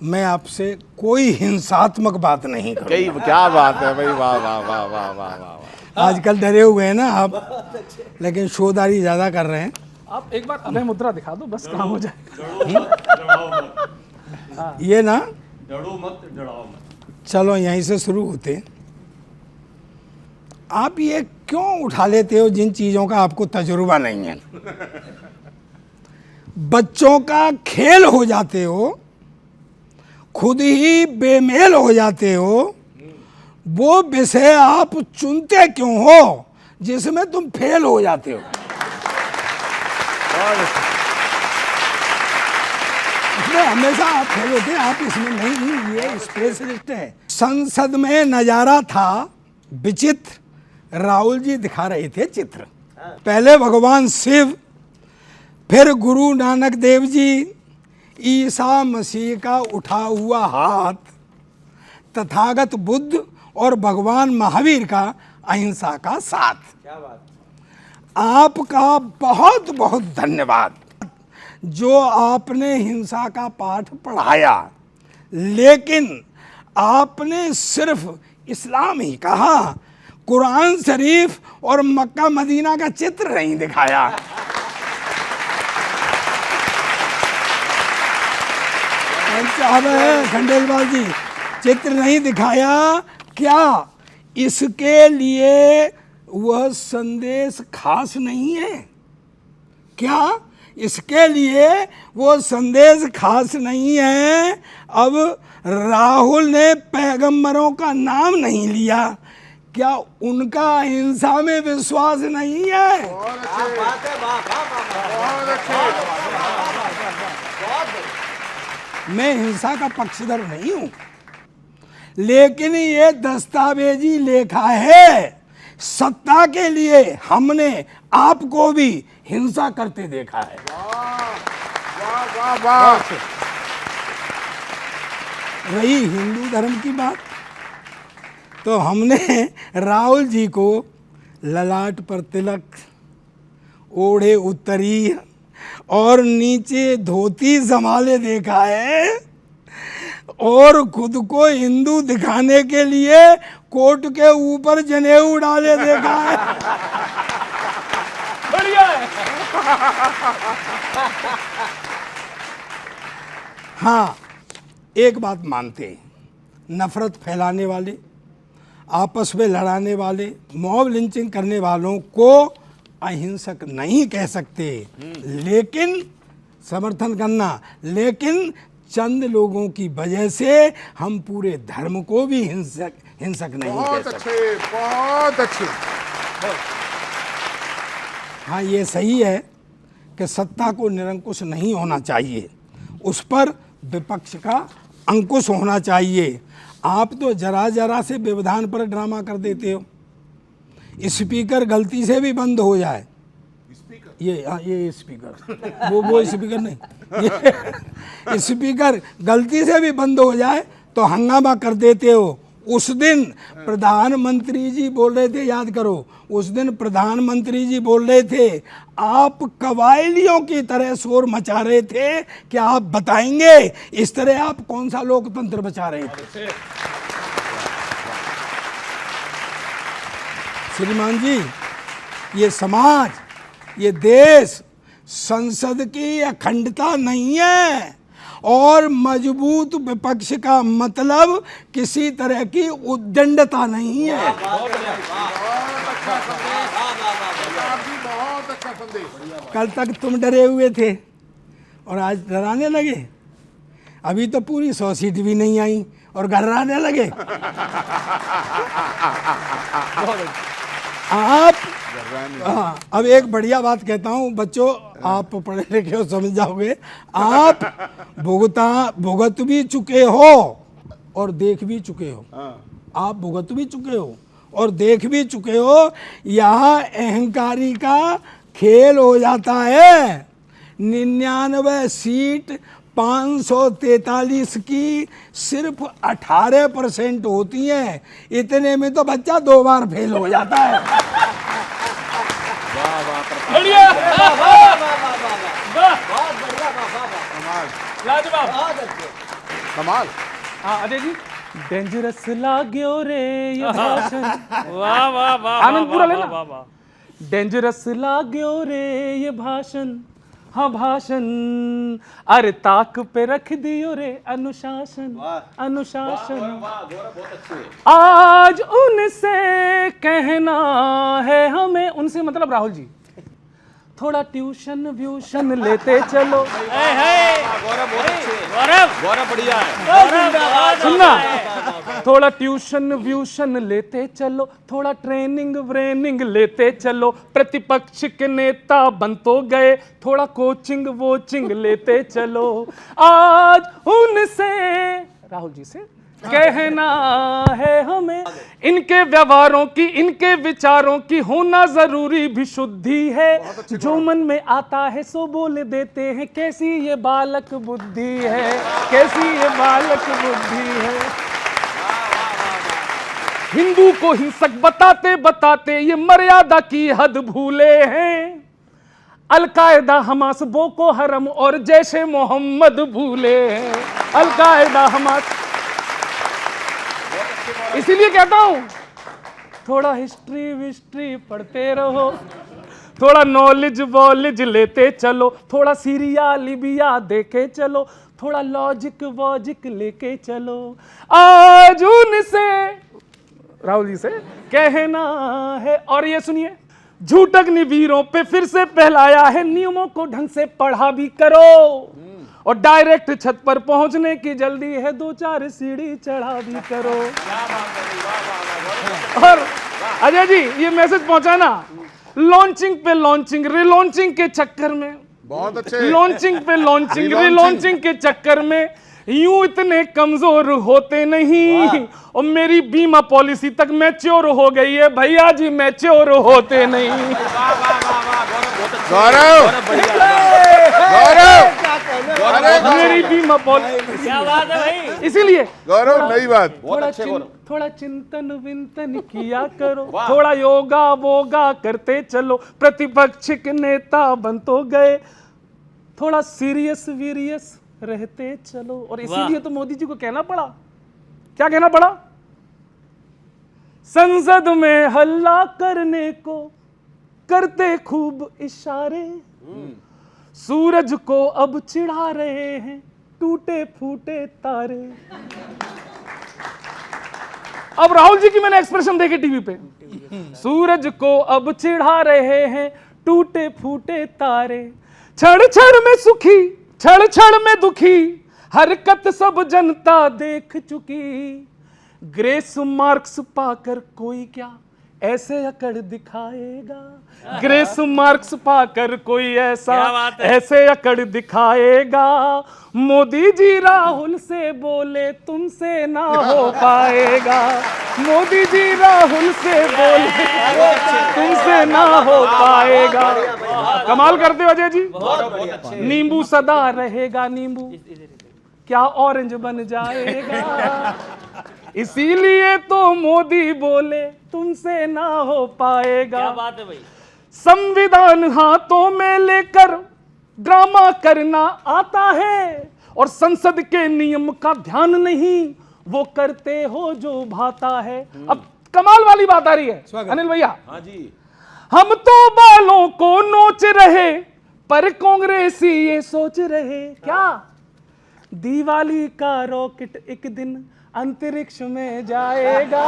मैं आपसे कोई हिंसात्मक बात नहीं करूंगा। क्या बात है भाई, वाह वाह वाह वाह वाह वाह। आजकल डरे हुए हैं ना आप, लेकिन शोदारी ज्यादा कर रहे हैं। आप एक बार अभय मुद्रा दिखा दो, बस काम हो जाए। ये ना, डरो मत, डराओ मत। चलो यहीं से शुरू होते। आप ये क्यों उठा लेते हो जिन चीजों का आपको तजुर्बा नहीं है? बच्चों का खेल हो जाते हो, खुद ही बेमेल हो जाते हो। वो विषय आप चुनते क्यों हो जिसमें तुम फेल हो जाते हो? इसमें हमेशा आप फेल होते हैं, आप इसमें नहीं। ये स्पेशलिस्ट है। संसद में नजारा था विचित्र, राहुल जी दिखा रहे थे चित्र। पहले भगवान शिव, फिर गुरु नानक देव जी, ईसा मसीह का उठा हुआ हाथ, तथागत बुद्ध और भगवान महावीर का अहिंसा का साथ। क्या बात। आपका बहुत बहुत धन्यवाद जो आपने हिंसा का पाठ पढ़ाया, लेकिन आपने सिर्फ इस्लाम ही कहा, कुरान शरीफ और मक्का मदीना का चित्र नहीं दिखाया। खंडेलवाल जी, चित्र नहीं दिखाया। क्या इसके लिए वह संदेश खास नहीं है? क्या इसके लिए वो संदेश खास नहीं है? अब राहुल ने पैगंबरों का नाम नहीं लिया, क्या उनका अहिंसा में विश्वास नहीं है? मैं हिंसा का पक्षधर नहीं हूं, लेकिन ये दस्तावेजी लेखा है। सत्ता के लिए हमने आपको भी हिंसा करते देखा है। वाह वाह। रही हिंदू धर्म की बात, तो हमने राहुल जी को ललाट पर तिलक, ओढ़े उत्तरी और नीचे धोती संभाले देखा है, और खुद को हिंदू दिखाने के लिए कोट के ऊपर जनेऊ डाले देखा है। बढ़िया है। हाँ, एक बात मानते हैं, नफरत फैलाने वाले, आपस में लड़ाने वाले, मॉब लिंचिंग करने वालों को अहिंसक नहीं कह सकते, लेकिन समर्थन करना, लेकिन चंद लोगों की वजह से हम पूरे धर्म को भी हिंसक नहीं कह सकते। बहुत अच्छे। हाँ, ये सही है कि सत्ता को निरंकुश नहीं होना चाहिए, उस पर विपक्ष का अंकुश होना चाहिए। आप तो जरा जरा से व्यवधान पर ड्रामा कर देते हो। स्पीकर गलती से भी बंद हो जाए, ये स्पीकर, वो स्पीकर नहीं, ये स्पीकर गलती से भी बंद हो जाए तो हंगामा कर देते हो। उस दिन प्रधानमंत्री जी बोल रहे थे, याद करो, उस दिन प्रधानमंत्री जी बोल रहे थे, आप कबायलियों की तरह शोर मचा रहे थे, क्या आप बताएंगे इस तरह आप कौन सा लोकतंत्र बचा रहे थे? श्रीमान जी, ये समाज, ये देश संसद की अखंडता नहीं है, और मजबूत विपक्ष का मतलब किसी तरह की उद्दंडता नहीं है। बहुत अच्छा संदेश। कल तक तुम डरे हुए थे और आज डराने लगे। अभी तो पूरी 100 सीट भी नहीं आई और घर्राने लगे। आप हाँ, अब एक बढ़िया बात कहता हूँ बच्चों, आप पढ़े लिखे हो, समझ जाओगे। आप भुगत भी चुके हो और देख भी चुके हो। आप भुगत भी चुके हो और देख भी चुके हो। यहाँ अहंकारी का खेल हो जाता है। 99 सीट 543 की सिर्फ 18% होती हैं। इतने में तो बच्चा 2 बार फेल हो जाता है। बढ़िया, बहुत बढ़िया, लाजवाब। कमाल। हाँ अजय जी, डेंजरस लाग्यो रे ये भाषण। वाह वाह वाह आनंद पूरा लेना। वाह वाह। डेंजरस लाग्यो रे ये भाषण, हाँ भाषण, अरे ताक पे रख दियो रे अनुशासन, अनुशासन। आज उनसे कहना है हमें, उनसे मतलब राहुल जी, थोड़ा ट्यूशन व्यूशन लेते चलो। गौरव बढ़िया है। सुनना, थोड़ा ट्यूशन व्यूशन लेते चलो, थोड़ा ट्रेनिंग व्रेनिंग लेते चलो, प्रतिपक्ष के नेता बन तो गए, थोड़ा कोचिंग वोचिंग लेते चलो। आज उनसे, राहुल जी से कहना है हमें, इनके व्यवहारों की, इनके विचारों की होना जरूरी भी शुद्धि है। जो मन में आता है सो बोल देते हैं, कैसी ये बालक बुद्धि है, कैसी ये बालक बुद्धि है। हिंदू को हिंसक बताते बताते ये मर्यादा की हद भूले हैं। अलकायदा, हमास, बोको हरम और जैशे मोहम्मद भूले हैं। Al Qaeda, Hamas. इसीलिए कहता हूं, थोड़ा हिस्ट्री विस्ट्री पढ़ते रहो, थोड़ा नॉलेज वॉलेज लेते चलो, थोड़ा सीरिया लिबिया देखे चलो, थोड़ा लॉजिक वॉजिक लेके चलो। आज उनसे, राहुल जी से कहना है, और ये सुनिए, झूठ अग्निवीरों पे फिर से पहलाया है, नियमों को ढंग से पढ़ा भी करो, और डायरेक्ट छत पर पहुंचने की जल्दी है, 2-4 सीढ़ी चढ़ा भी करो। और अजय जी ये मैसेज पहुंचाना, लॉन्चिंग पे लॉन्चिंग, रिलॉन्चिंग के चक्कर में, बहुत अच्छे। लॉन्चिंग पे लॉन्चिंग, रिलॉन्चिंग के चक्कर में यूं इतने कमजोर होते नहीं, और मेरी बीमा पॉलिसी तक मैच्योर हो गई है, भैया जी मैच्योर होते नहीं। गौरव, गौरव, मेरी बीमा पॉलिसी, क्या बात है भाई। इसीलिए गौरव, नई बात। थोड़ा चिंतन विंतन किया करो, थोड़ा योगा वोगा करते चलो, प्रतिपक्ष के नेता बन तो गए, थोड़ा सीरियस वीरियस रहते चलो। और इसीलिए तो मोदी जी को कहना पड़ा, क्या कहना पड़ा, संसद में हल्ला करने को करते खूब इशारे, सूरज को अब चिढ़ा रहे हैं टूटे फूटे तारे। अब राहुल जी की मैंने एक्सप्रेशन देखे टीवी पे, सूरज को अब चिढ़ा रहे हैं टूटे फूटे तारे, क्षण क्षण में सुखी क्षण क्षण में दुखी, हरकत सब जनता देख चुकी, ग्रेस मार्क्स पाकर कोई क्या ऐसे अकड़ दिखाएगा, ग्रेस मार्क्स पाकर कोई ऐसा ऐसे अकड़ दिखाएगा, मोदी जी राहुल से बोले तुमसे ना हो पाएगा, मोदी जी राहुल से बोले तुमसे ना हो पाएगा। कमाल करते हो अजय जी। नींबू सदा रहेगा नींबू, क्या ऑरेंज बन जाएगा, इसीलिए तो मोदी बोले तुमसे ना हो पाएगा। क्या बात है भाई। संविधान हाथों में लेकर ड्रामा करना आता है, और संसद के नियम का ध्यान नहीं, वो करते हो जो भाता है। अब कमाल वाली बात आ रही है अनिल भैया। हाँ जी। हम तो बालों को नोच रहे, पर कांग्रेसी ये सोच रहे क्या, दिवाली का रॉकेट एक दिन अंतरिक्ष में जाएगा,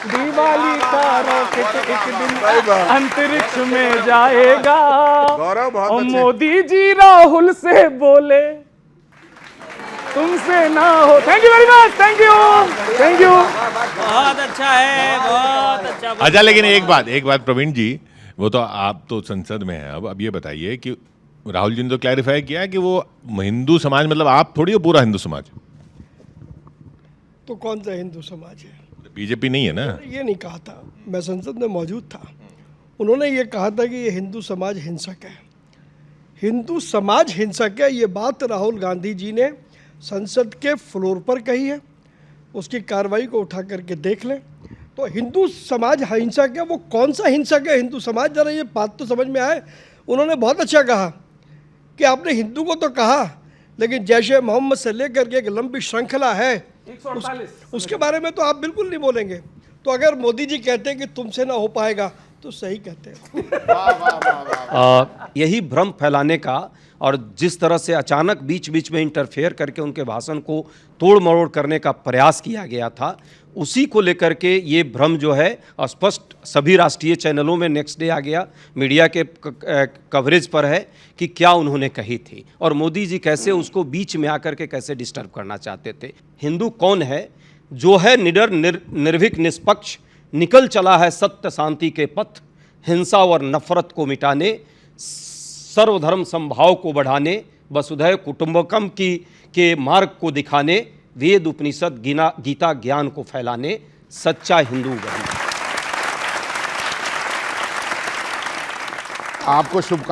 दिवाली का रॉकेट एक दिन अंतरिक्ष में जाएगा। और मोदी जी राहुल से बोले तुमसे ना हो। Thank you very much, thank you, thank you. बहुत अच्छा है, बहुत अच्छा। अच्छा, लेकिन एक बात प्रवीण जी, वो तो आप तो संसद में हैं, अब ये बताइए कि राहुल जी ने तो क्लैरिफाई किया कि वो हिंदू समाज, मतलब आप थोड़ी हो पूरा हिंदू समाज, तो कौन सा हिंदू समाज है? बीजेपी नहीं है ना। ये नहीं कहा था, मैं संसद में मौजूद था, उन्होंने ये कहा था कि ये हिंदू समाज हिंसक है, हिंदू समाज हिंसक है। ये बात राहुल गांधी जी ने संसद के फ्लोर पर कही है, उसकी कार्रवाई को उठा करके देख लें। तो हिंदू समाज हिंसक है, वो कौन सा हिंसक है हिंदू समाज, जरा ये बात तो समझ में आए। उन्होंने बहुत अच्छा कहा कि आपने हिंदू को तो कहा, लेकिन जैश ए मोहम्मद से लेकर के एक लंबी श्रृंखला है 148 उसके बारे में तो आप बिल्कुल नहीं बोलेंगे। तो अगर मोदी जी कहते हैं कि तुमसे ना हो पाएगा तो सही कहते हैं। यही भ्रम फैलाने का और जिस तरह से अचानक बीच बीच में इंटरफेयर करके उनके भाषण को तोड़ मरोड़ करने का प्रयास किया गया था, उसी को लेकर के ये भ्रम जो है स्पष्ट सभी राष्ट्रीय चैनलों में नेक्स्ट डे आ गया, मीडिया के कवरेज पर है कि क्या उन्होंने कही थी और मोदी जी कैसे उसको बीच में आकर के कैसे डिस्टर्ब करना चाहते थे। हिंदू कौन है? जो है निडर निर्भीक निष्पक्ष, निकल चला है सत्य शांति के पथ, हिंसा और नफरत को मिटाने, सर्वधर्म समभाव को बढ़ाने, वसुधैव कुटुंबकम के मार्ग को दिखाने, वेद उपनिषद गीता ज्ञान को फैलाने, सच्चा हिंदू वही। आपको शुभ